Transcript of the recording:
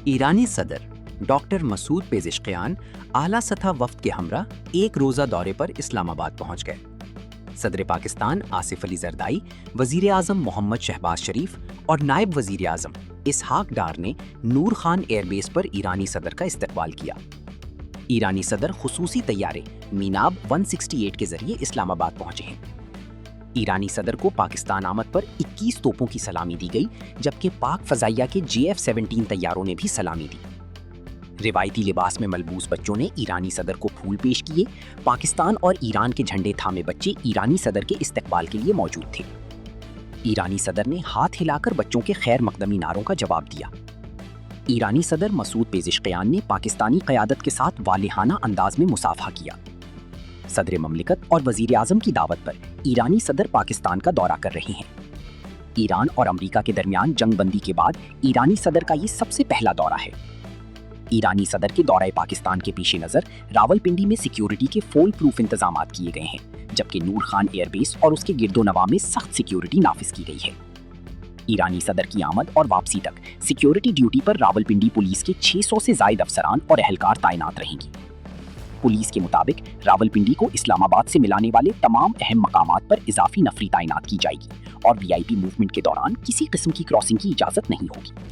ایرانی صدر doctor Masoud Pezeshkian اعلیٰ سطح وفد کے ہمراہ ایک روزہ دورے پر اسلام آباد پہنچ گئے۔ صدر پاکستان آصف علی زردائی، وزیر اعظم محمد شہباز شریف اور نائب وزیر اعظم اسحاق ڈار نے نور خان ایئر بیس پر ایرانی صدر کا استقبال کیا۔ ایرانی صدر خصوصی طیارے میناب 168 کے ذریعے اسلام آباد پہنچے ہیں۔ ایرانی صدر کو پاکستان آمد پر 21 توپوں کی سلامی دی گئی، جبکہ پاک فضائیہ کے JF-17 طیاروں نے بھی سلامی دی۔ روایتی لباس میں ملبوس بچوں نے ایرانی صدر کو پھول پیش کیے۔ پاکستان اور ایران کے جھنڈے تھامے بچے ایرانی صدر کے استقبال کے لیے موجود تھے۔ ایرانی صدر نے ہاتھ ہلا کر بچوں کے خیر مقدمی نعروں کا جواب دیا۔ ایرانی صدر مسعود پیزشکیان نے پاکستانی قیادت کے ساتھ والہانہ انداز میں مصافحہ کیا۔ صدر مملکت اور وزیر اعظم کی دعوت پر ایرانی صدر پاکستان کا دورہ کر رہے ہیں۔ ایران اور امریکہ کے درمیان جنگ بندی کے بعد ایرانی صدر کا یہ سب سے پہلا دورہ ہے۔ ایرانی صدر کے دورہ پاکستان کے پیش نظر راولپنڈی میں سیکیورٹی کے فول پروف انتظامات کیے گئے ہیں، جبکہ نور خان ایئر بیس اور اس کے گرد و نواح میں سخت سیکیورٹی نافذ کی گئی ہے۔ ایرانی صدر کی آمد اور واپسی تک سیکیورٹی ڈیوٹی پر راولپنڈی پولیس کے 600 سے زائد افسران اور اہلکار تعینات رہیں گی۔ پولیس کے مطابق راولپنڈی کو اسلام آباد سے ملانے والے تمام اہم مقامات پر اضافی نفری تعینات کی جائے گی اور VIP موومنٹ کے دوران کسی قسم کی کراسنگ کی اجازت نہیں ہوگی۔